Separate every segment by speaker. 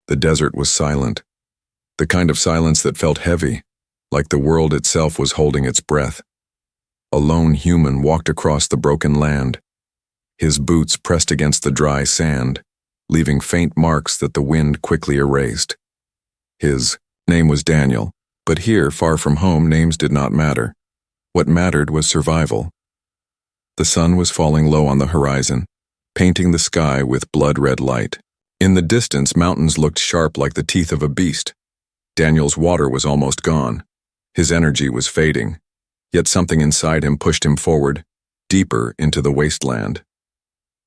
Speaker 1: The desert was silent, the kind of silence that felt heavy, like the world itself was holding its breath. A lone human walked across the broken land, his boots pressed against the dry sand, leaving faint marks that the wind quickly erased. His name was Daniel, but here, far from home, names did not matter. What mattered was survival. The sun was falling low on the horizon, painting the sky with blood-red light. In the distance, mountains looked sharp like the teeth of a beast. Daniel's water was almost gone. His energy was fading, yet something inside him pushed him forward, deeper into the wasteland.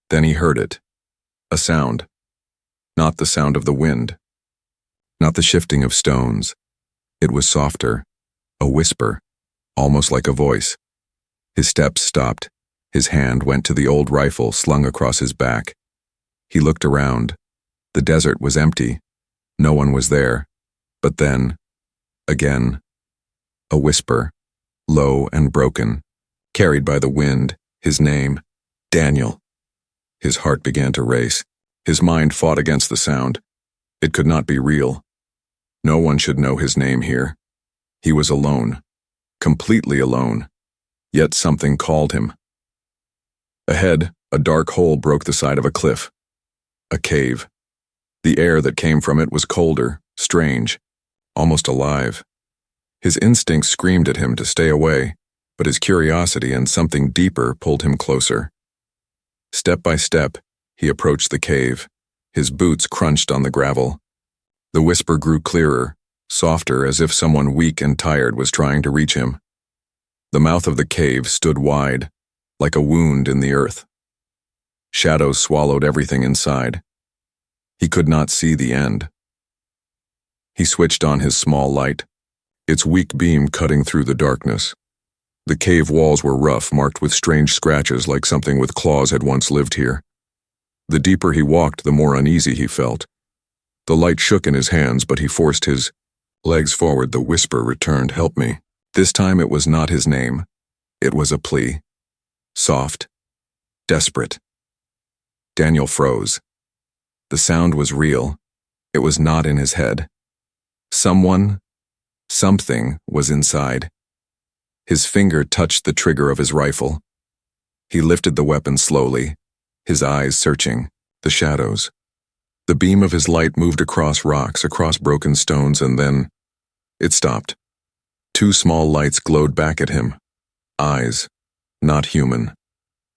Speaker 1: Then he heard it. A sound. Not the sound of the wind. Not the shifting of stones. It was softer, a whisper, almost like a voice. His steps stopped. His hand went to the old rifle slung across his back. He looked around. The desert was empty. No one was there. But then, again, a whisper, low and broken, carried by the wind, his name, Daniel. His heart began to race. His mind fought against the sound. It could not be real. No one should know his name here. He was alone, completely alone, yet something called him. Ahead, a dark hole broke the side of a cliff. A cave. The air that came from it was colder, strange, almost alive. His instincts screamed at him to stay away, but his curiosity and something deeper pulled him closer. Step by step, he approached the cave. His boots crunched on the gravel. The whisper grew clearer, softer, as if someone weak and tired was trying to reach him. The mouth of the cave stood wide, like a wound in the earth. Shadows swallowed everything inside. He could not see the end. He switched on his small light, its weak beam cutting through the darkness. The cave walls were rough, marked with strange scratches like something with claws had once lived here. The deeper he walked, the more uneasy he felt. The light shook in his hands, but he forced his legs forward. The whisper returned, "Help me." This time it was not his name. It was a plea. Soft, desperate. Daniel froze. The sound was real. It was not in his head. Someone, something was inside. His finger touched the trigger of his rifle. He lifted the weapon slowly, his eyes searching the shadows. The beam of his light moved across rocks, across broken stones, and then it stopped. Two small lights glowed back at him. Eyes, not human.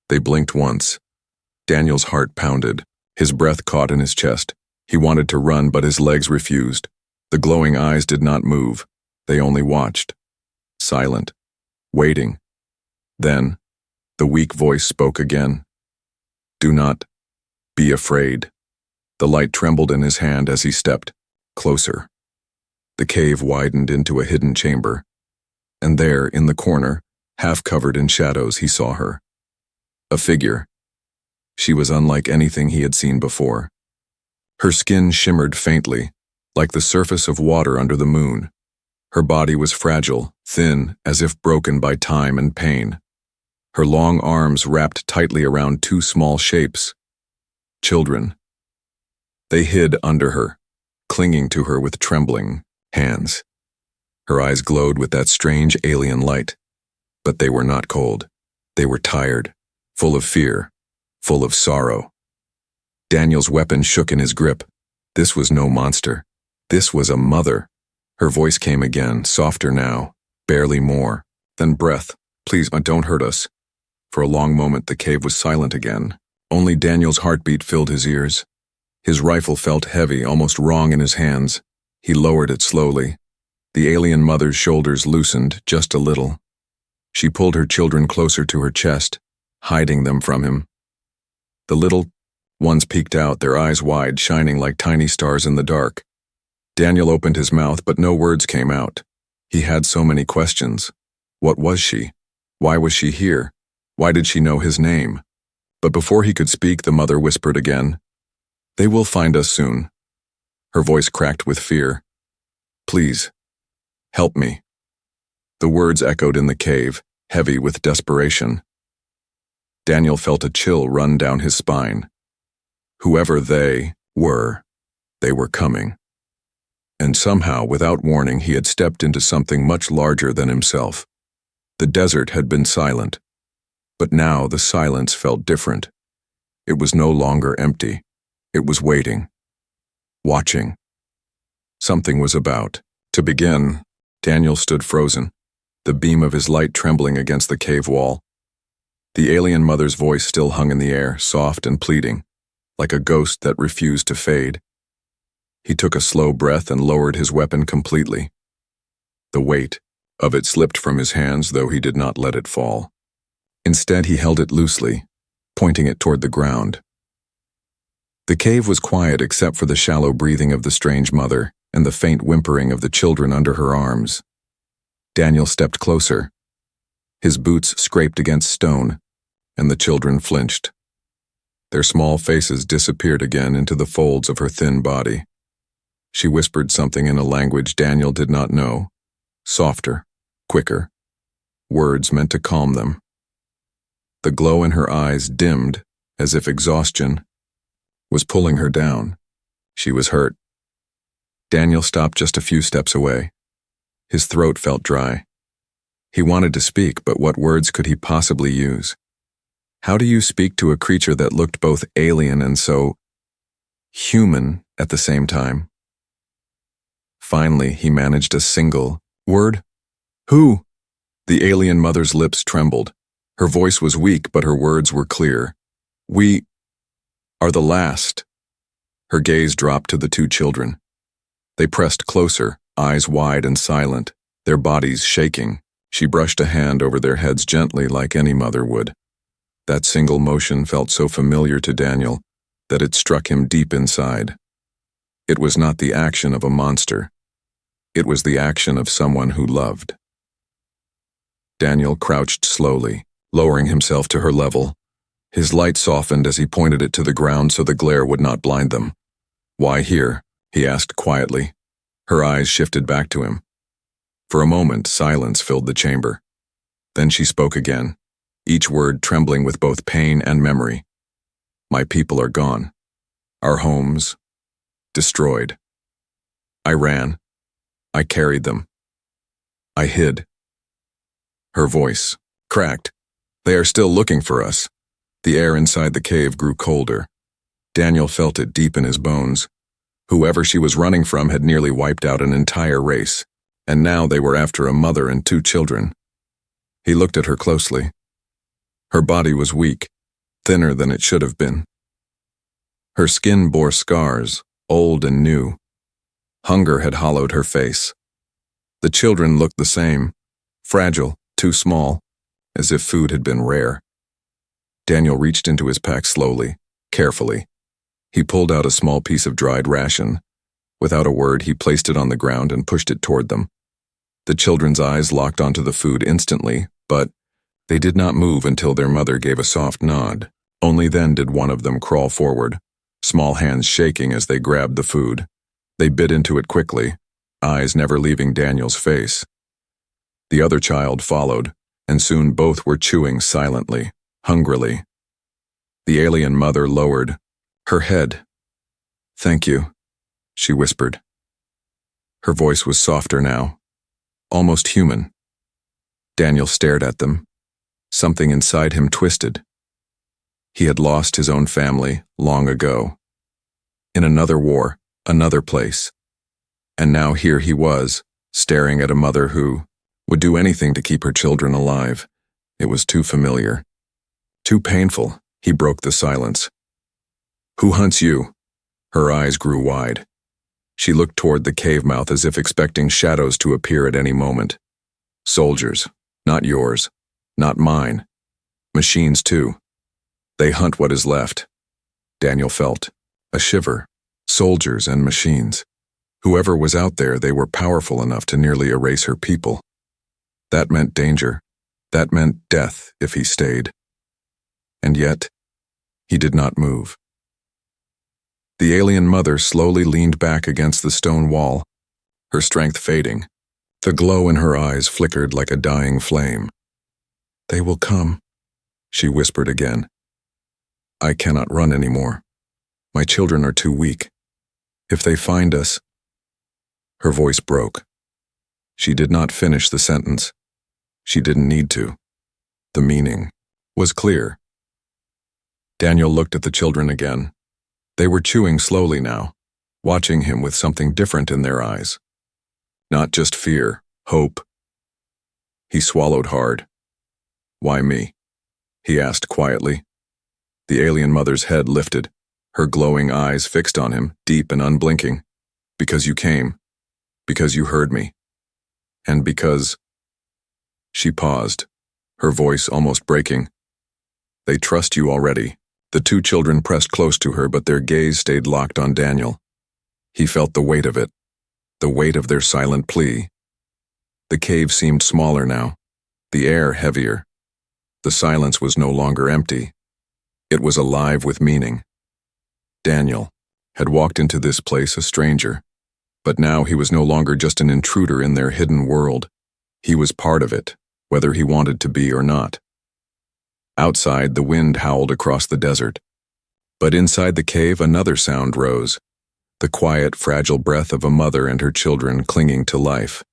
Speaker 1: They blinked once. Daniel's heart pounded. His breath caught in his chest. He wanted to run, but his legs refused. The glowing eyes did not move. They only watched. Silent. Waiting. Then, the weak voice spoke again. "Do not be afraid." The light trembled in his hand as he stepped closer. The cave widened into a hidden chamber. And there, in the corner, half covered in shadows, he saw her. A figure. She was unlike anything he had seen before. Her skin shimmered faintly, like the surface of water under the moon. Her body was fragile, thin, as if broken by time and pain. Her long arms wrapped tightly around two small shapes. Children. They hid under her, clinging to her with trembling hands. Her eyes glowed with that strange alien light, but they were not cold. They were tired, full of fear, full of sorrow. Daniel's weapon shook in his grip. This was no monster. This was a mother. Her voice came again, softer now, barely more. Then breath. "Please, don't hurt us." For a long moment the cave was silent again. Only Daniel's heartbeat filled his ears. His rifle felt heavy, almost wrong in his hands. He lowered it slowly. The alien mother's shoulders loosened just a little. She pulled her children closer to her chest, hiding them from him. The little ones peeked out, their eyes wide, shining like tiny stars in the dark. Daniel opened his mouth, but no words came out. He had so many questions. What was she? Why was she here? Why did she know his name? But before he could speak, the mother whispered again, "They will find us soon." Her voice cracked with fear. "Please, help me." The words echoed in the cave, heavy with desperation. Daniel felt a chill run down his spine. Whoever they were, They were coming. And somehow, without warning, he had stepped into something much larger than himself. The desert had been silent, but now the silence felt different. It was no longer empty. It was waiting, watching. Something was about. To begin, Daniel stood frozen, the beam of his light trembling against the cave wall. The alien mother's voice still hung in the air, soft and pleading, like a ghost that refused to fade. He took a slow breath and lowered his weapon completely. The weight of it slipped from his hands, though he did not let it fall. Instead, he held it loosely, pointing it toward the ground. The cave was quiet except for the shallow breathing of the strange mother and the faint whimpering of the children under her arms. Daniel stepped closer. His boots scraped against stone, and the children flinched. Their small faces disappeared again into the folds of her thin body. She whispered something in a language Daniel did not know, softer, quicker, words meant to calm them. The glow in her eyes dimmed, as if exhaustion was pulling her down. She was hurt. Daniel stopped just a few steps away. His throat felt dry. He wanted to speak, but what words could he possibly use? How do you speak to a creature that looked both alien and so human at the same time? Finally, he managed a single word. Who? The alien mother's lips trembled. Her voice was weak, but her words were clear. We are the last. Her gaze dropped to the two children. They pressed closer, eyes wide and silent, their bodies shaking. She brushed a hand over their heads gently like any mother would. That single motion felt so familiar to Daniel that it struck him deep inside. It was not the action of a monster. It was the action of someone who loved. Daniel crouched slowly, lowering himself to her level. His light softened as he pointed it to the ground so the glare would not blind them. "Why here?" he asked quietly. Her eyes shifted back to him. For a moment, silence filled the chamber. Then she spoke again, each word trembling with both pain and memory. "My people are gone. Our homes, destroyed. I ran. I carried them. I hid." Her voice cracked. "They are still looking for us." The air inside the cave grew colder. Daniel felt it deep in his bones. Whoever she was running from had nearly wiped out an entire race, and now they were after a mother and two children. He looked at her closely. Her body was weak, thinner than it should have been. Her skin bore scars, old and new. Hunger had hollowed her face. The children looked the same, fragile, too small, as if food had been rare. Daniel reached into his pack slowly, carefully. He pulled out a small piece of dried ration. Without a word, he placed it on the ground and pushed it toward them. The children's eyes locked onto the food instantly, but they did not move until their mother gave a soft nod. Only then did one of them crawl forward, small hands shaking as they grabbed the food. They bit into it quickly, eyes never leaving Daniel's face. The other child followed, and soon both were chewing silently, hungrily. The alien mother lowered her head. "Thank you," she whispered. Her voice was softer now, almost human. Daniel stared at them. Something inside him twisted. He had lost his own family long ago. In another war, another place. And now here he was, staring at a mother who would do anything to keep her children alive. It was too familiar. Too painful. He broke the silence. "Who hunts you?" Her eyes grew wide. She looked toward the cave mouth as if expecting shadows to appear at any moment. "Soldiers, not yours, not mine. Machines too. They hunt what is left." Daniel felt a shiver. Soldiers and machines. Whoever was out there, they were powerful enough to nearly erase her people. That meant danger. That meant death if he stayed. And yet, he did not move. The alien mother slowly leaned back against the stone wall, her strength fading. The glow in her eyes flickered like a dying flame. "They will come," she whispered again. "I cannot run anymore. My children are too weak. If they find us. Her voice broke. She did not finish the sentence. She didn't need to. The meaning was clear. Daniel looked at the children again. They were chewing slowly now, watching him with something different in their eyes. Not just fear, hope. He swallowed hard. "Why me?" he asked quietly. The alien mother's head lifted, her glowing eyes fixed on him, deep and unblinking. "Because you came. Because you heard me. And because—" She paused, her voice almost breaking. "They trust you already." The two children pressed close to her, but their gaze stayed locked on Daniel. He felt the weight of it, the weight of their silent plea. The cave seemed smaller now, the air heavier. The silence was no longer empty. It was alive with meaning. Daniel had walked into this place a stranger, but now he was no longer just an intruder in their hidden world. He was part of it, whether he wanted to be or not. Outside, the wind howled across the desert. But inside the cave, another sound rose, the quiet, fragile breath of a mother and her children clinging to life.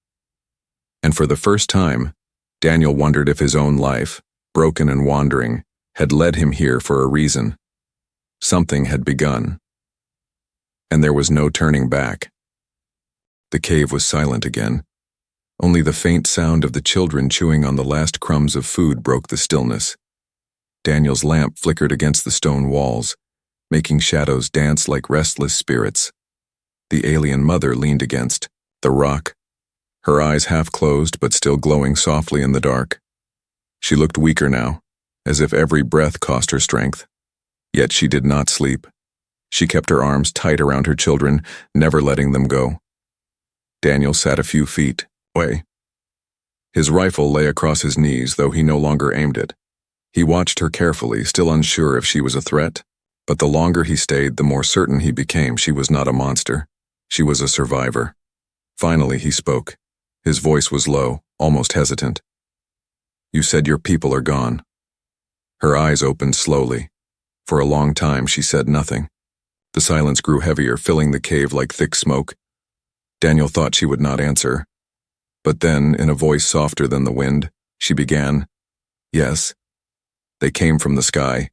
Speaker 1: And for the first time, Daniel wondered if his own life, broken and wandering, had led him here for a reason. Something had begun. And there was no turning back. The cave was silent again. Only the faint sound of the children chewing on the last crumbs of food broke the stillness. Daniel's lamp flickered against the stone walls, making shadows dance like restless spirits. The alien mother leaned against the rock, her eyes half closed but still glowing softly in the dark. She looked weaker now, as if every breath cost her strength. Yet she did not sleep. She kept her arms tight around her children, never letting them go. Daniel sat a few feet away. His rifle lay across his knees, though he no longer aimed it. He watched her carefully, still unsure if she was a threat, but the longer he stayed, the more certain he became she was not a monster. She was a survivor. Finally, he spoke. His voice was low, almost hesitant. "You said your people are gone." Her eyes opened slowly. For a long time, she said nothing. The silence grew heavier, filling the cave like thick smoke. Daniel thought she would not answer. But then, in a voice softer than the wind, she began, "Yes. They came from the sky.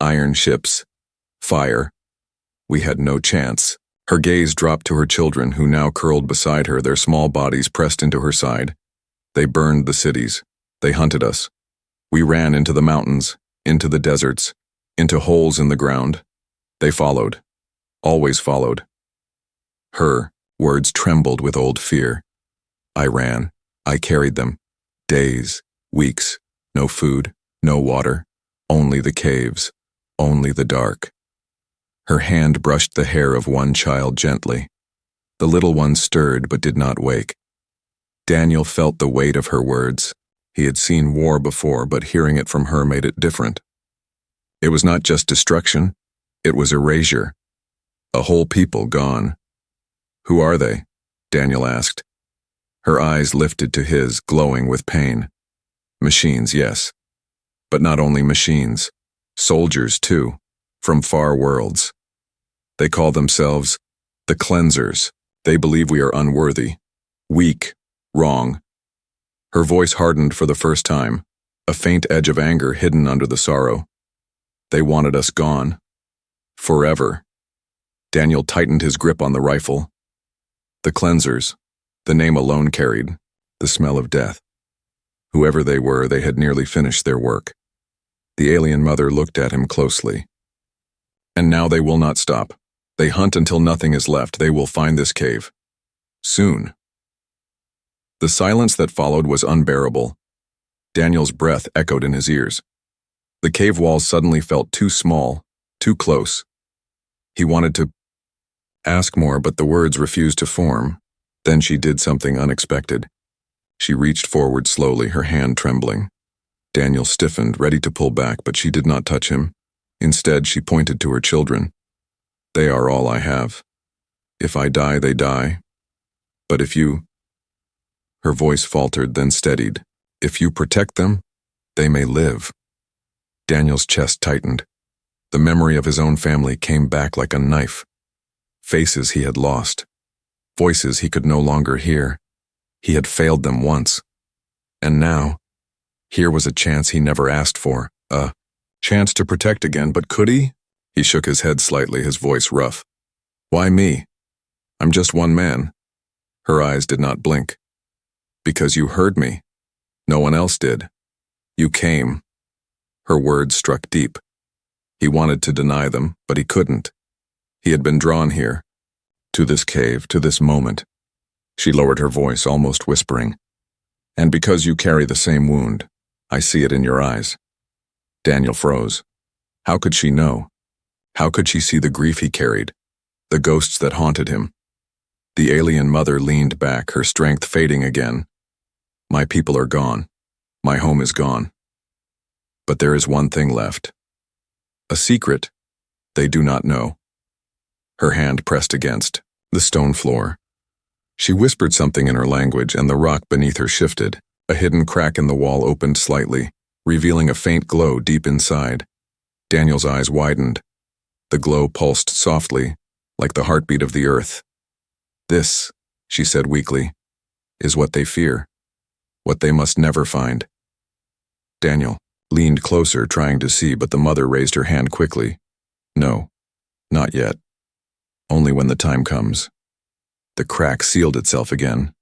Speaker 1: Iron ships. Fire. We had no chance." Her gaze dropped to her children, who now curled beside her, their small bodies pressed into her side. "They burned the cities. They hunted us. We ran into the mountains, into the deserts, into holes in the ground. They followed. Always followed." Her words trembled with old fear. "I ran. I carried them. Days, weeks, no food. No water, only the caves, only the dark." Her hand brushed the hair of one child gently. The little one stirred but did not wake. Daniel felt the weight of her words. He had seen war before, but hearing it from her made it different. It was not just destruction, it was erasure. A whole people gone. "Who are they?" Daniel asked. Her eyes lifted to his, glowing with pain. "Machines, yes. But not only machines, soldiers too, from far worlds. They call themselves the cleansers. They believe we are unworthy, weak, wrong." Her voice hardened for the first time, a faint edge of anger hidden under the sorrow. "They wanted us gone. Forever." Daniel tightened his grip on the rifle. The cleansers, the name alone carried, the smell of death. Whoever they were, they had nearly finished their work. The alien mother looked at him closely. "And now they will not stop. They hunt until nothing is left. They will find this cave. Soon." The silence that followed was unbearable. Daniel's breath echoed in his ears. The cave walls suddenly felt too small, too close. He wanted to ask more, but the words refused to form. Then she did something unexpected. She reached forward slowly, her hand trembling. Daniel stiffened, ready to pull back, but she did not touch him. Instead, she pointed to her children. "They are all I have. If I die, they die. But if you—" Her voice faltered, then steadied. "If you protect them, they may live." Daniel's chest tightened. The memory of his own family came back like a knife. faces he had lost, voices he could no longer hear. He had failed them once. And now, here was a chance he never asked for, a chance to protect again, but could he? He shook his head slightly, his voice rough. Why me? I'm just one man. Her eyes did not blink. Because you heard me. No one else did. You came. Her words struck deep. He wanted to deny them, but he couldn't. He had been drawn here, to this cave, to this moment. She lowered her voice, almost whispering. And because you carry the same wound, I see it in your eyes. Daniel froze. How could she know? How could she see the grief he carried, the ghosts that haunted him? The alien mother leaned back, her strength fading again. My people are gone. My home is gone. But there is one thing left. A secret they do not know. Her hand pressed against the stone floor. She whispered something in her language, and the rock beneath her shifted. A hidden crack in the wall opened slightly, revealing a faint glow deep inside. Daniel's eyes widened. The glow pulsed softly, like the heartbeat of the earth. This, she said weakly, is what they fear, what they must never find. Daniel leaned closer, trying to see, but the mother raised her hand quickly. No, not yet. Only when the time comes. The crack sealed itself again,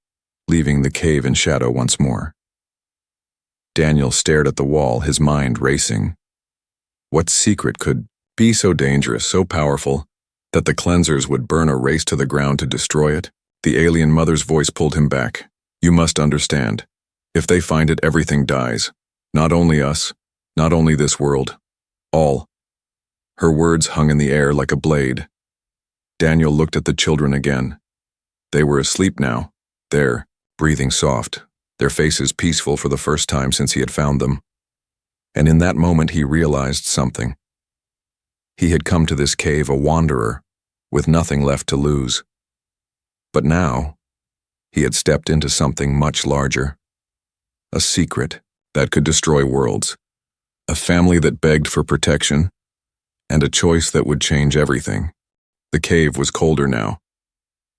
Speaker 1: leaving the cave in shadow once more. Daniel stared at the wall, his mind racing. What secret could be so dangerous, so powerful, that the cleansers would burn a race to the ground to destroy it? The alien mother's voice pulled him back. You must understand. If they find it, everything dies. Not only us, not only this world. All. Her words hung in the air like a blade. Daniel looked at the children again. They were asleep now, there, breathing soft, their faces peaceful for the first time since he had found them. And in that moment he realized something. He had come to this cave a wanderer, with nothing left to lose. But now, he had stepped into something much larger. A secret that could destroy worlds. A family that begged for protection, and a choice that would change everything. The cave was colder now.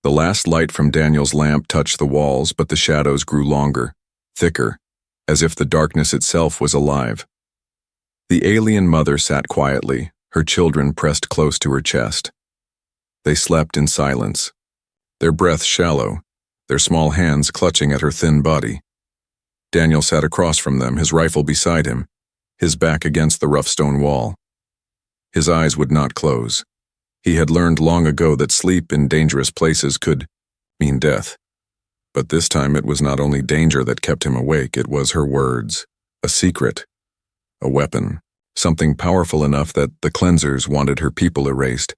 Speaker 1: The last light from Daniel's lamp touched the walls, but the shadows grew longer, thicker, as if the darkness itself was alive. The alien mother sat quietly, her children pressed close to her chest. They slept in silence, their breath shallow, their small hands clutching at her thin body. Daniel sat across from them, his rifle beside him, his back against the rough stone wall. His eyes would not close. He had learned long ago that sleep in dangerous places could mean death. But this time it was not only danger that kept him awake, it was her words, a secret, a weapon, something powerful enough that the cleansers wanted her people erased.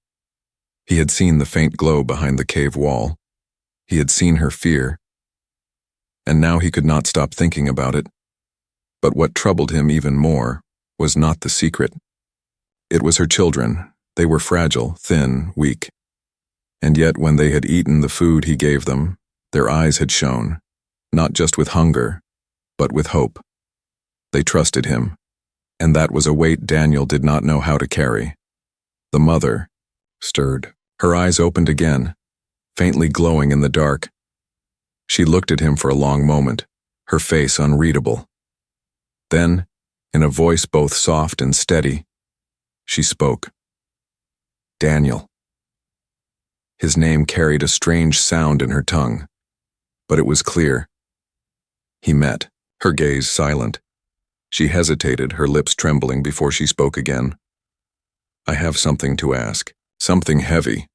Speaker 1: He had seen the faint glow behind the cave wall. He had seen her fear. And now he could not stop thinking about it. But what troubled him even more was not the secret. It was her children. They were fragile, thin, weak. And yet when they had eaten the food he gave them, their eyes had shone, not just with hunger, but with hope. They trusted him, and that was a weight Daniel did not know how to carry. The mother stirred. Her eyes opened again, faintly glowing in the dark. She looked at him for a long moment, her face unreadable. Then, in a voice both soft and steady, she spoke. Daniel. His name carried a strange sound in her tongue, but it was clear. He met, her gaze silent. She hesitated, her lips trembling before she spoke again. I have something to ask, something heavy,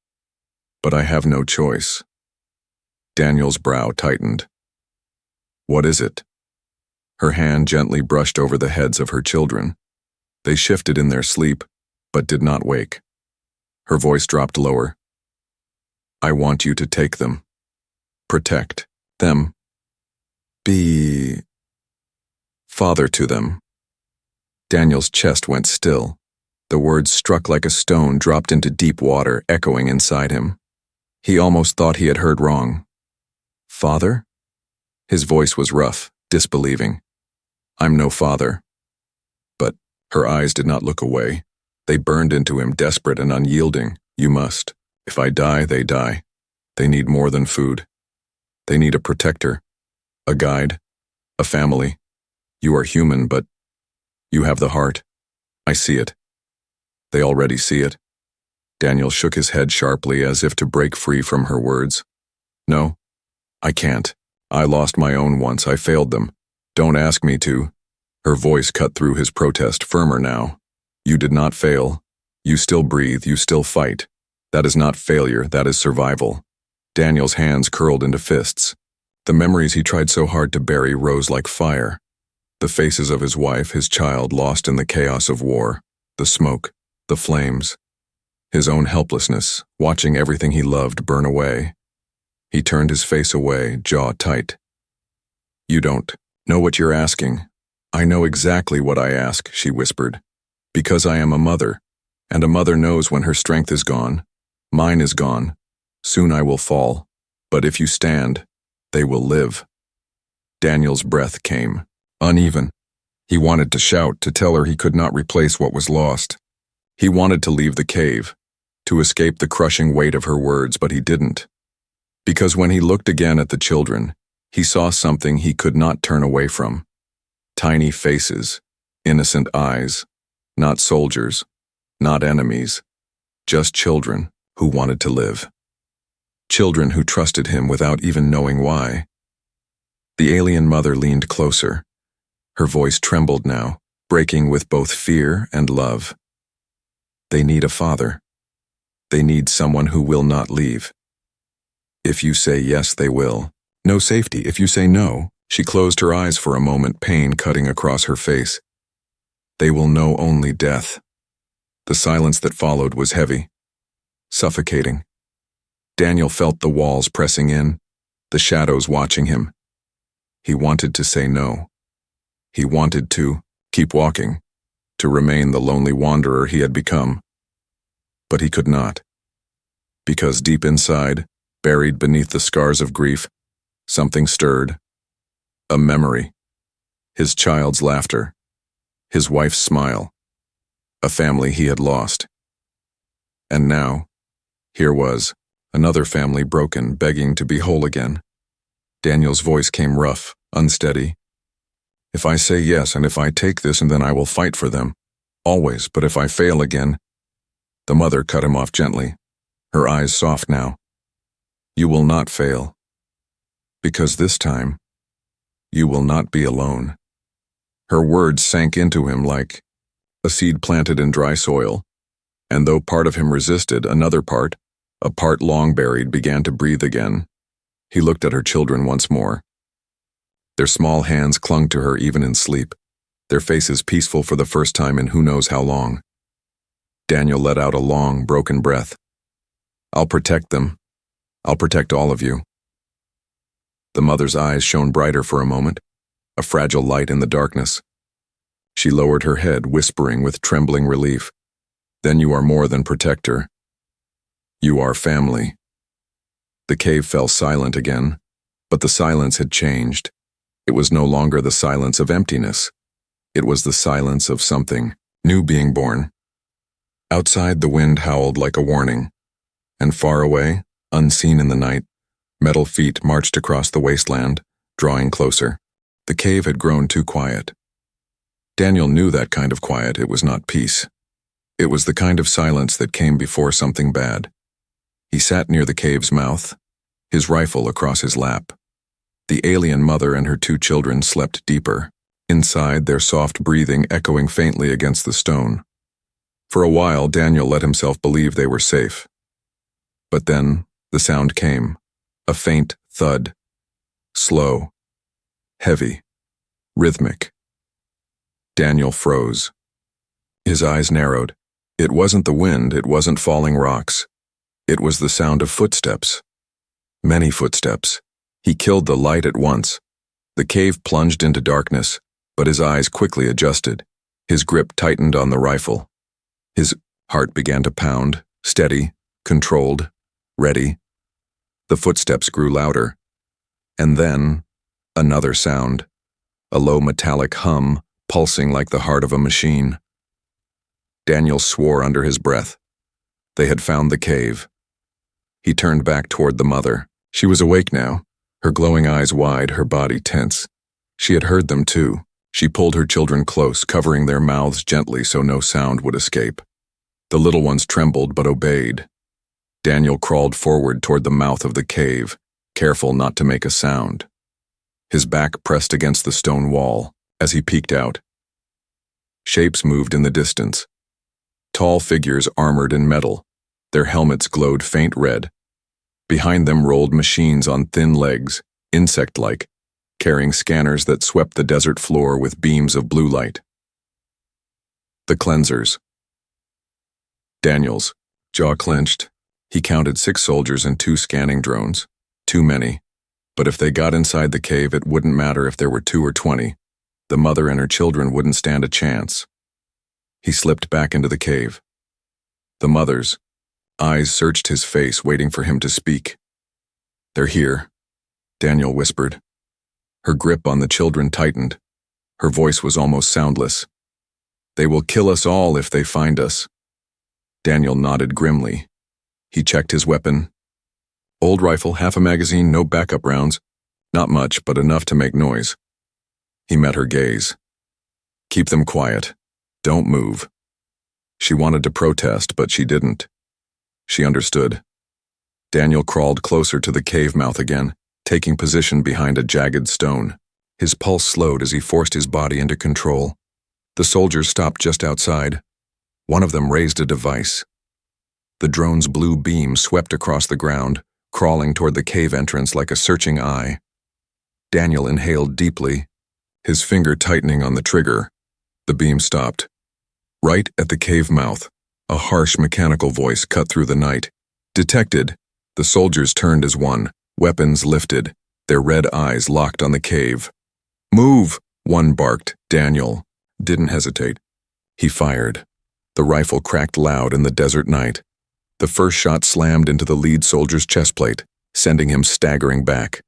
Speaker 1: but I have no choice. Daniel's brow tightened. What is it? Her hand gently brushed over the heads of her children. They shifted in their sleep, but did not wake. Her voice dropped lower. I want you to take them. Protect them. Be father to them. Daniel's chest went still. The words struck like a stone dropped into deep water, echoing inside him. He almost thought he had heard wrong. Father? His voice was rough, disbelieving. I'm no father. But her eyes did not look away. They burned into him, desperate and unyielding. You must If I die, they die. They need more than food. They need a protector, a guide, a family. You are human, but you have the heart. I see it. They already see it. Daniel shook his head sharply as if to break free from her words. No, I can't. I lost my own once. I failed them. Don't ask me to. Her voice cut through his protest, firmer now. You did not fail. You still breathe. You still fight. That is not failure. That is survival. Daniel's hands curled into fists. The memories he tried so hard to bury rose like fire. The faces of his wife, his child, lost in the chaos of war. The smoke, the flames. His own helplessness, watching everything he loved burn away. He turned his face away, jaw tight. You don't know what you're asking. I know exactly what I ask, she whispered. Because I am a mother, and a mother knows when her strength is gone. Mine is gone. Soon I will fall. But if you stand, they will live. Daniel's breath came, uneven. He wanted to shout, to tell her he could not replace what was lost. He wanted to leave the cave, to escape the crushing weight of her words, but he didn't. Because when he looked again at the children, he saw something he could not turn away from. Tiny faces, innocent eyes, not soldiers, not enemies, just children who wanted to live. Children who trusted him without even knowing why. The alien mother leaned closer. Her voice trembled now, breaking with both fear and love. They need a father. They need someone who will not leave. If you say yes, they will. No safety. If you say no, she closed her eyes for a moment, pain cutting across her face. They will know only death. The silence that followed was heavy, suffocating. Daniel felt the walls pressing in, the shadows watching him. He wanted to say no. He wanted to keep walking, to remain the lonely wanderer he had become. But he could not. Because deep inside, buried beneath the scars of grief, something stirred. A memory. His child's laughter. His wife's smile. A family he had lost. And now, here was another family broken, begging to be whole again. Daniel's voice came rough, unsteady. If I say yes, and if I take this, and then I will fight for them. Always, but if I fail again. The mother cut him off gently, her eyes soft now. You will not fail. Because this time, you will not be alone. Her words sank into him like a seed planted in dry soil, and though part of him resisted, another part, a part long buried, began to breathe again. He looked at her children once more. Their small hands clung to her even in sleep, their faces peaceful for the first time in who knows how long. Daniel let out a long, broken breath. I'll protect them. I'll protect all of you. The mother's eyes shone brighter for a moment, a fragile light in the darkness. She lowered her head, whispering with trembling relief. Then you are more than protector. You are family. The cave fell silent again, but the silence had changed. It was no longer the silence of emptiness. It was the silence of something new being born. Outside, the wind howled like a warning, and far away, unseen in the night, metal feet marched across the wasteland, drawing closer. The cave had grown too quiet. Daniel knew that kind of quiet. It was not peace. It was the kind of silence that came before something bad. He sat near the cave's mouth, his rifle across his lap. The alien mother and her two children slept deeper, inside, their soft breathing echoing faintly against the stone. For a while, Daniel let himself believe they were safe. But then, the sound came, a faint thud. Slow, heavy, rhythmic. Daniel froze. His eyes narrowed. It wasn't the wind, it wasn't falling rocks. It was the sound of footsteps. Many footsteps. He killed the light at once. The cave plunged into darkness, but his eyes quickly adjusted. His grip tightened on the rifle. His heart began to pound, steady, controlled, ready. The footsteps grew louder. And then, another sound. A low metallic hum, pulsing like the heart of a machine. Daniel swore under his breath. They had found the cave. He turned back toward the mother. She was awake now, her glowing eyes wide, her body tense. She had heard them too. She pulled her children close, covering their mouths gently so no sound would escape. The little ones trembled but obeyed. Daniel crawled forward toward the mouth of the cave, careful not to make a sound. His back pressed against the stone wall as he peeked out. Shapes moved in the distance. Tall figures armored in metal. Their helmets glowed faint red. Behind them rolled machines on thin legs, insect-like, carrying scanners that swept the desert floor with beams of blue light. The cleansers. Daniel's jaw clenched. He counted 6 soldiers and 2 scanning drones. Too many. But if they got inside the cave, it wouldn't matter if there were 2 or 20. The mother and her children wouldn't stand a chance. He slipped back into the cave. The mother's eyes searched his face, waiting for him to speak. "They're here," Daniel whispered. Her grip on the children tightened. Her voice was almost soundless. "They will kill us all if they find us." Daniel nodded grimly. He checked his weapon. Old rifle, half a magazine, no backup rounds. Not much, but enough to make noise. He met her gaze. "Keep them quiet. Don't move." She wanted to protest, but she didn't. She understood. Daniel crawled closer to the cave mouth again, taking position behind a jagged stone. His pulse slowed as he forced his body into control. The soldiers stopped just outside. One of them raised a device. The drone's blue beam swept across the ground, crawling toward the cave entrance like a searching eye. Daniel inhaled deeply, his finger tightening on the trigger. The beam stopped. Right at the cave mouth, a harsh mechanical voice cut through the night. "Detected." The soldiers turned as one, weapons lifted, their red eyes locked on the cave. "Move!" one barked. Daniel didn't hesitate. He fired. The rifle cracked loud in the desert night. The first shot slammed into the lead soldier's chestplate, sending him staggering back.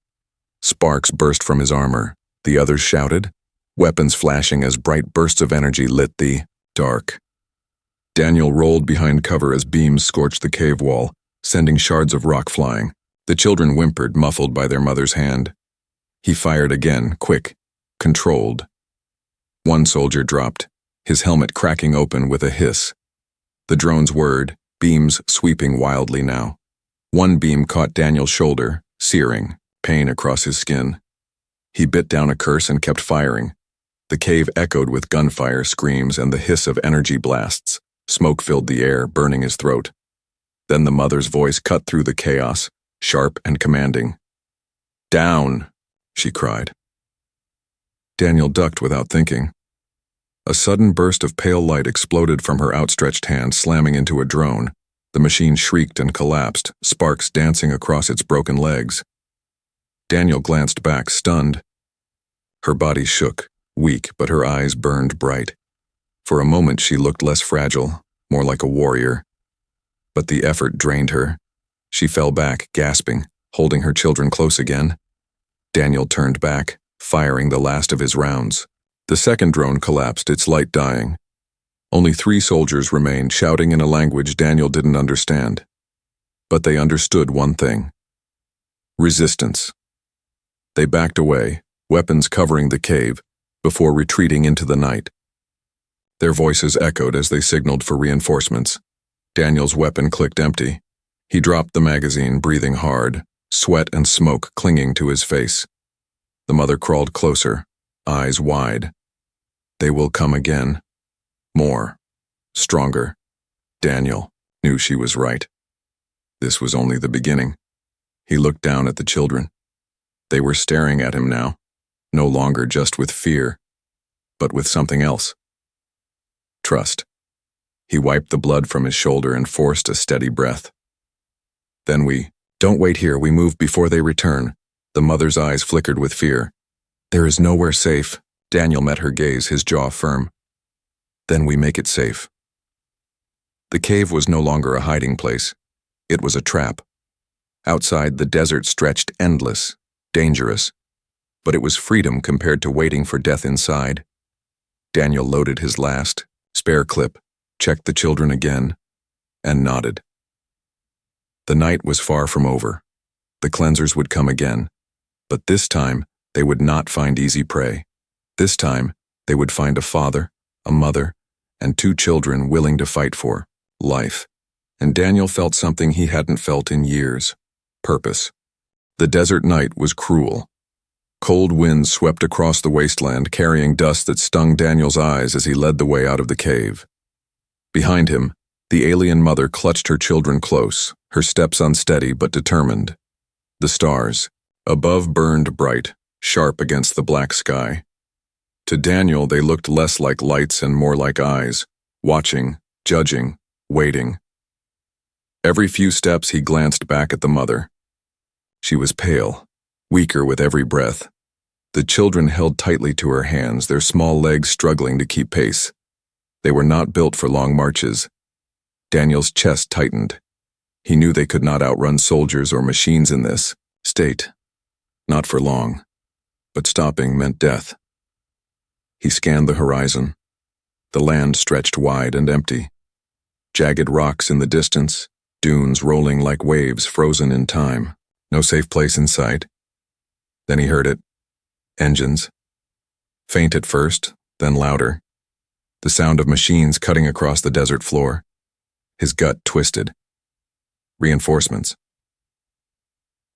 Speaker 1: Sparks burst from his armor. The others shouted, weapons flashing as bright bursts of energy lit the dark. Daniel rolled behind cover as beams scorched the cave wall, sending shards of rock flying. The children whimpered, muffled by their mother's hand. He fired again, quick, controlled. One soldier dropped, his helmet cracking open with a hiss. The drones whirred, beams sweeping wildly now. One beam caught Daniel's shoulder, searing, pain across his skin. He bit down a curse and kept firing. The cave echoed with gunfire, screams, and the hiss of energy blasts. Smoke filled the air, burning his throat. Then the mother's voice cut through the chaos, sharp and commanding. "Down!" she cried. Daniel ducked without thinking. A sudden burst of pale light exploded from her outstretched hand, slamming into a drone. The machine shrieked and collapsed, sparks dancing across its broken legs. Daniel glanced back, stunned. Her body shook, weak, but her eyes burned bright. For a moment she looked less fragile, more like a warrior. But the effort drained her. She fell back, gasping, holding her children close again. Daniel turned back, firing the last of his rounds. The second drone collapsed, its light dying. Only 3 soldiers remained, shouting in a language Daniel didn't understand. But they understood one thing. Resistance. They backed away, weapons covering the cave, before retreating into the night. Their voices echoed as they signaled for reinforcements. Daniel's weapon clicked empty. He dropped the magazine, breathing hard, sweat and smoke clinging to his face. The mother crawled closer, eyes wide. They will come again. More. Stronger. Daniel knew she was right. This was only the beginning. He looked down at the children. They were staring at him now, no longer just with fear, but with something else. Trust. He wiped the blood from his shoulder and forced a steady breath. Then "Don't wait here, we move before they return." The mother's eyes flickered with fear. "There is nowhere safe." Daniel met her gaze, his jaw firm. "Then we make it safe." The cave was no longer a hiding place. It was a trap. Outside, the desert stretched endless, dangerous, but it was freedom compared to waiting for death inside. Daniel loaded his last, spare clip, checked the children again, and nodded. The night was far from over. The cleansers would come again. But this time, they would not find easy prey. This time, they would find a father, a mother, and 2 children willing to fight for life. And Daniel felt something he hadn't felt in years: purpose. The desert night was cruel. Cold winds swept across the wasteland, carrying dust that stung Daniel's eyes as he led the way out of the cave. Behind him, the alien mother clutched her children close, her steps unsteady but determined. The stars, above, burned bright, sharp against the black sky. To Daniel, they looked less like lights and more like eyes, watching, judging, waiting. Every few steps he glanced back at the mother. She was pale, weaker with every breath. The children held tightly to her hands, their small legs struggling to keep pace. They were not built for long marches. Daniel's chest tightened. He knew they could not outrun soldiers or machines in this state. Not for long. But stopping meant death. He scanned the horizon. The land stretched wide and empty. Jagged rocks in the distance, dunes rolling like waves frozen in time. No safe place in sight. Then he heard it. Engines. Faint at first, then louder. The sound of machines cutting across the desert floor. His gut twisted. Reinforcements.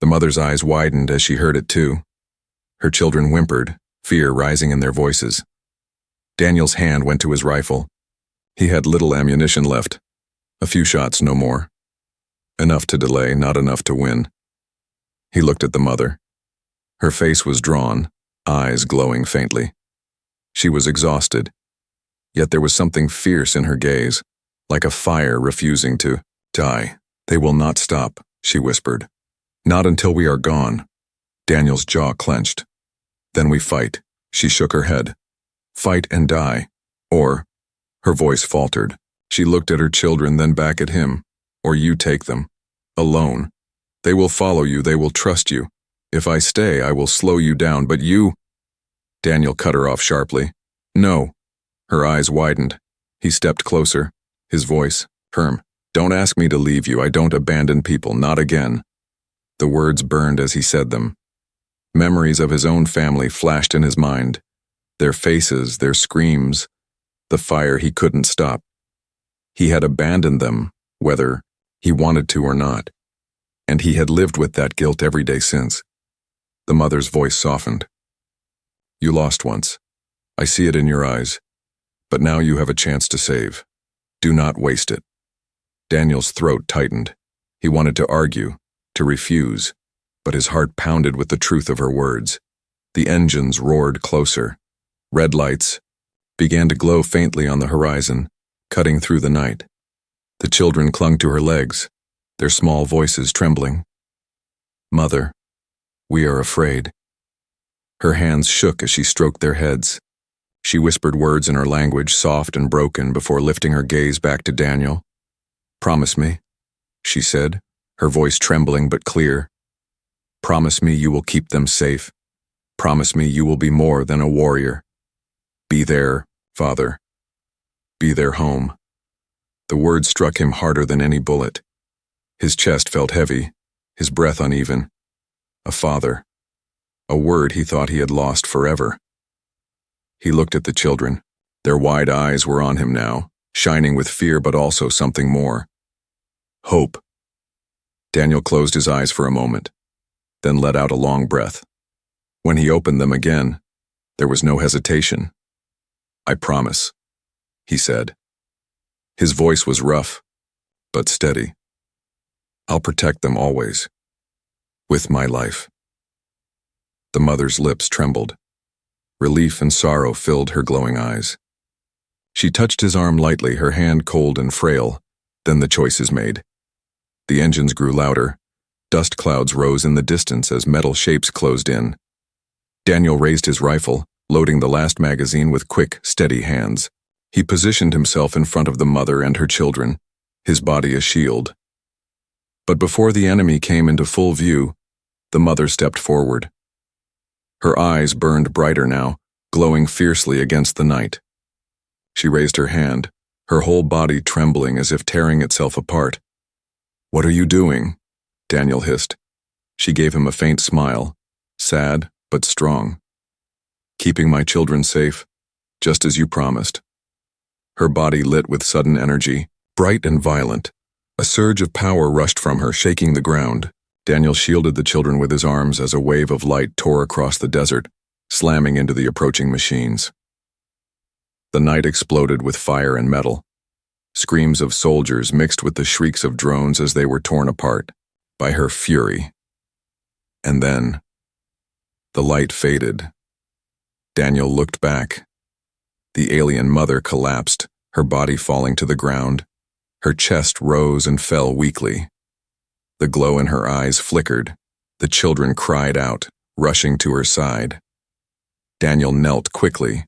Speaker 1: The mother's eyes widened as she heard it too. Her children whimpered, fear rising in their voices. Daniel's hand went to his rifle. He had little ammunition left. A few shots, no more. Enough to delay, not enough to win. He looked at the mother. Her face was drawn, eyes glowing faintly. She was exhausted, yet there was something fierce in her gaze, like a fire refusing to die. They will not stop, she whispered. Not until we are gone. Daniel's jaw clenched. Then we fight. She shook her head. Fight and die. Or, her voice faltered. She looked at her children, then back at him. Or you take them. Alone. They will follow you, they will trust you. If I stay, I will slow you down, but you… Daniel cut her off sharply. No. Her eyes widened. He stepped closer. His voice, firm. Don't ask me to leave you, I don't abandon people, not again. The words burned as he said them. Memories of his own family flashed in his mind. Their faces, their screams, the fire he couldn't stop. He had abandoned them, whether he wanted to or not. And he had lived with that guilt every day since. The mother's voice softened. You lost once. I see it in your eyes. But now you have a chance to save. Do not waste it. Daniel's throat tightened. He wanted to argue, to refuse, but his heart pounded with the truth of her words. The engines roared closer. Red lights began to glow faintly on the horizon, cutting through the night. The children clung to her legs, their small voices trembling. Mother, we are afraid. Her hands shook as she stroked their heads. She whispered words in her language, soft and broken, before lifting her gaze back to Daniel. Promise me, she said, her voice trembling but clear. Promise me you will keep them safe. Promise me you will be more than a warrior. Be their father. Be their home. The words struck him harder than any bullet. His chest felt heavy, his breath uneven. A father. A word he thought he had lost forever. He looked at the children. Their wide eyes were on him now, shining with fear but also something more. Hope. Daniel closed his eyes for a moment, then let out a long breath. When he opened them again, there was no hesitation. I promise, he said. His voice was rough, but steady. I'll protect them always. With my life. The mother's lips trembled. Relief and sorrow filled her glowing eyes. She touched his arm lightly, her hand cold and frail. Then the choice is made. The engines grew louder. Dust clouds rose in the distance as metal shapes closed in. Daniel raised his rifle, loading the last magazine with quick, steady hands. He positioned himself in front of the mother and her children, his body a shield. But before the enemy came into full view, the mother stepped forward. Her eyes burned brighter now, glowing fiercely against the night. She raised her hand, her whole body trembling as if tearing itself apart. What are you doing? Daniel hissed. She gave him a faint smile, sad but strong. Keeping my children safe, just as you promised. Her body lit with sudden energy, bright and violent. A surge of power rushed from her, shaking the ground. Daniel shielded the children with his arms as a wave of light tore across the desert, slamming into the approaching machines. The night exploded with fire and metal. Screams of soldiers mixed with the shrieks of drones as they were torn apart by her fury. And then, the light faded. Daniel looked back. The alien mother collapsed, her body falling to the ground. Her chest rose and fell weakly. The glow in her eyes flickered. The children cried out, rushing to her side. Daniel knelt quickly,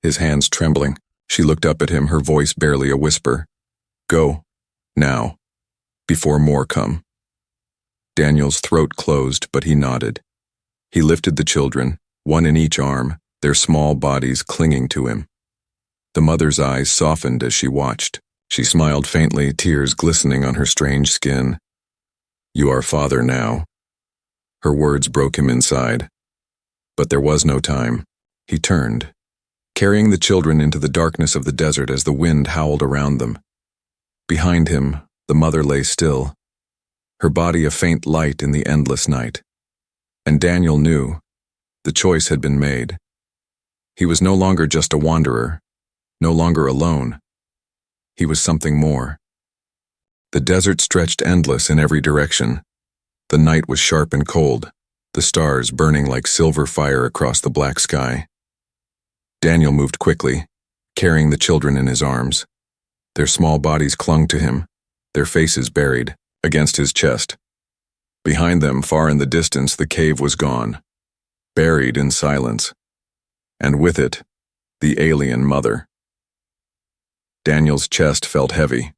Speaker 1: his hands trembling. She looked up at him, her voice barely a whisper. Go, now, before more come. Daniel's throat closed, but he nodded. He lifted the children, one in each arm, their small bodies clinging to him. The mother's eyes softened as she watched. She smiled faintly, tears glistening on her strange skin. You are father now. Her words broke him inside. But there was no time. He turned, carrying the children into the darkness of the desert as the wind howled around them. Behind him, the mother lay still, her body a faint light in the endless night. And Daniel knew the choice had been made. He was no longer just a wanderer, no longer alone. He was something more. The desert stretched endless in every direction. The night was sharp and cold, the stars burning like silver fire across the black sky. Daniel moved quickly, carrying the children in his arms. Their small bodies clung to him, their faces buried against his chest. Behind them, far in the distance, the cave was gone, buried in silence. And with it, the alien mother. Daniel's chest felt heavy.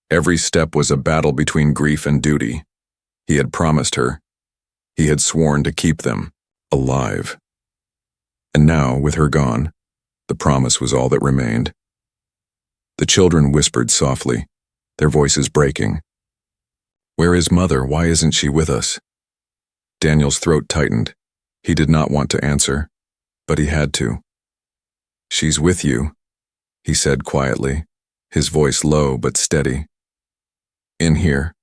Speaker 1: Every step was a battle between grief and duty. He had promised her. He had sworn to keep them alive. And now, with her gone, the promise was all that remained. The children whispered softly, their voices breaking. Where is Mother? Why isn't she with us? Daniel's throat tightened. He did not want to answer, but he had to. She's with you, he said quietly, his voice low but steady. In here.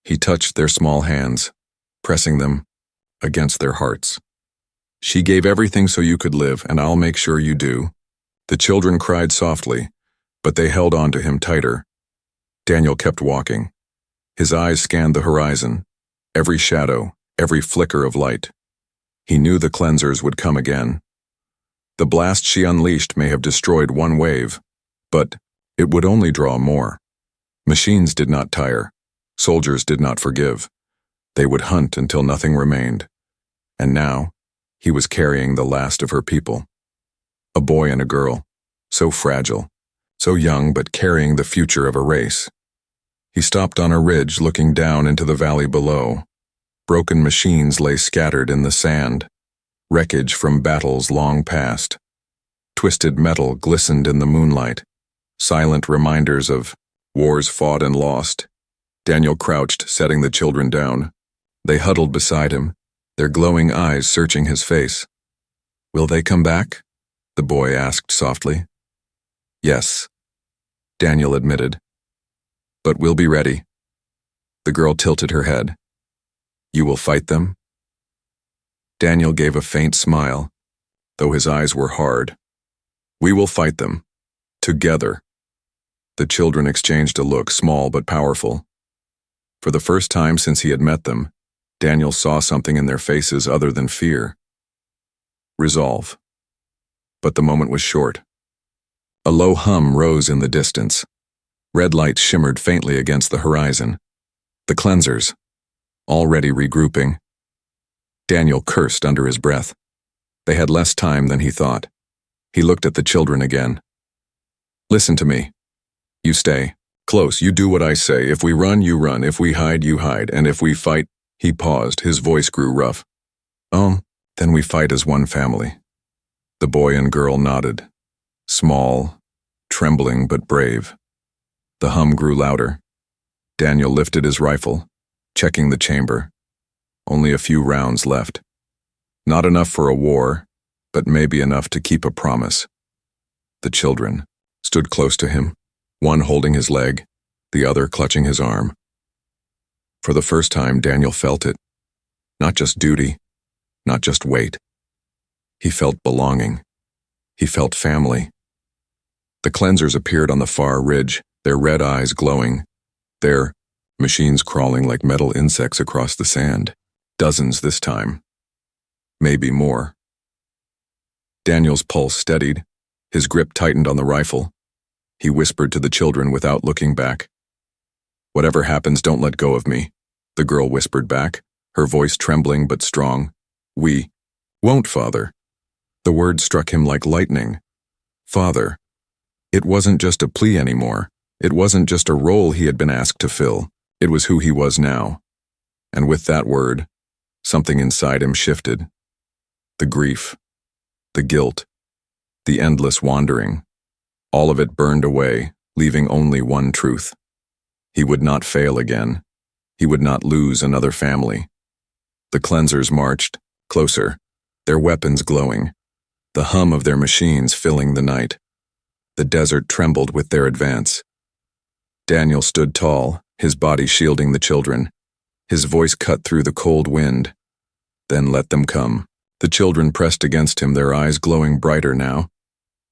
Speaker 1: He touched their small hands, pressing them against their hearts. She gave everything so you could live, and I'll make sure you do. The children cried softly, but they held on to him tighter. Daniel kept walking. His eyes scanned the horizon, every shadow, every flicker of light. He knew the cleansers would come again. The blast she unleashed may have destroyed one wave, but it would only draw more. Machines did not tire. Soldiers did not forgive. They would hunt until nothing remained. And now, he was carrying the last of her people. A boy and a girl, so fragile, so young but carrying the future of a race. He stopped on a ridge looking down into the valley below. Broken machines lay scattered in the sand, wreckage from battles long past. Twisted metal glistened in the moonlight, silent reminders of wars fought and lost. Daniel crouched, setting the children down. They huddled beside him, their glowing eyes searching his face. Will they come back? The boy asked softly. Yes, Daniel admitted. But we'll be ready. The girl tilted her head. You will fight them? Daniel gave a faint smile, though his eyes were hard. We will fight them. Together. The children exchanged a look, small but powerful. For the first time since he had met them, Daniel saw something in their faces other than fear. Resolve. But the moment was short. A low hum rose in the distance. Red light shimmered faintly against the horizon. The cleansers, already regrouping. Daniel cursed under his breath. They had less time than he thought. He looked at the children again. Listen to me. You stay close. You do what I say. If we run, you run. If we hide, you hide. And if we fight, he paused. His voice grew rough. Then we fight as one family. The boy and girl nodded. Small, trembling but brave. The hum grew louder. Daniel lifted his rifle, checking the chamber. Only a few rounds left. Not enough for a war, but maybe enough to keep a promise. The children stood close to him, one holding his leg, the other clutching his arm. For the first time, Daniel felt it. Not just duty, not just weight. He felt belonging. He felt family. The cleansers appeared on the far ridge, their red eyes glowing, their machines crawling like metal insects across the sand. Dozens this time. Maybe more. Daniel's pulse steadied, his grip tightened on the rifle. He whispered to the children without looking back. "Whatever happens, don't let go of me," the girl whispered back, her voice trembling but strong. "We won't, Father." The word struck him like lightning. Father. It wasn't just a plea anymore. It wasn't just a role he had been asked to fill. It was who he was now. And with that word, something inside him shifted. The grief, the guilt, the endless wandering. All of it burned away, leaving only one truth. He would not fail again. He would not lose another family. The cleansers marched, closer, their weapons glowing, the hum of their machines filling the night. The desert trembled with their advance. Daniel stood tall, his body shielding the children. His voice cut through the cold wind. Then let them come. The children pressed against him, their eyes glowing brighter now.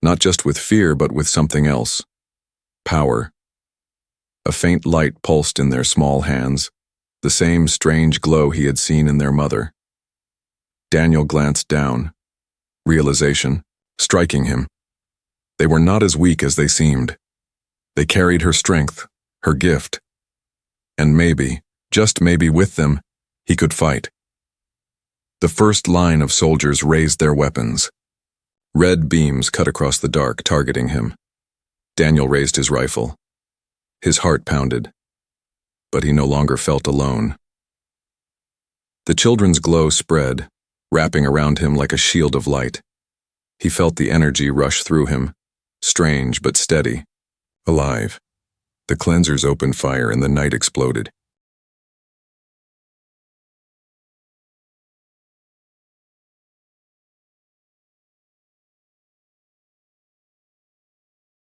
Speaker 1: Not just with fear, but with something else. Power. A faint light pulsed in their small hands, the same strange glow he had seen in their mother. Daniel glanced down. Realization, striking him. They were not as weak as they seemed. They carried her strength, her gift. And maybe, just maybe with them, he could fight. The first line of soldiers raised their weapons. Red beams cut across the dark, targeting him. Daniel raised his rifle. His heart pounded, but he no longer felt alone. The children's glow spread, wrapping around him like a shield of light. He felt the energy rush through him, strange but steady, alive. The cleansers opened fire and the night exploded.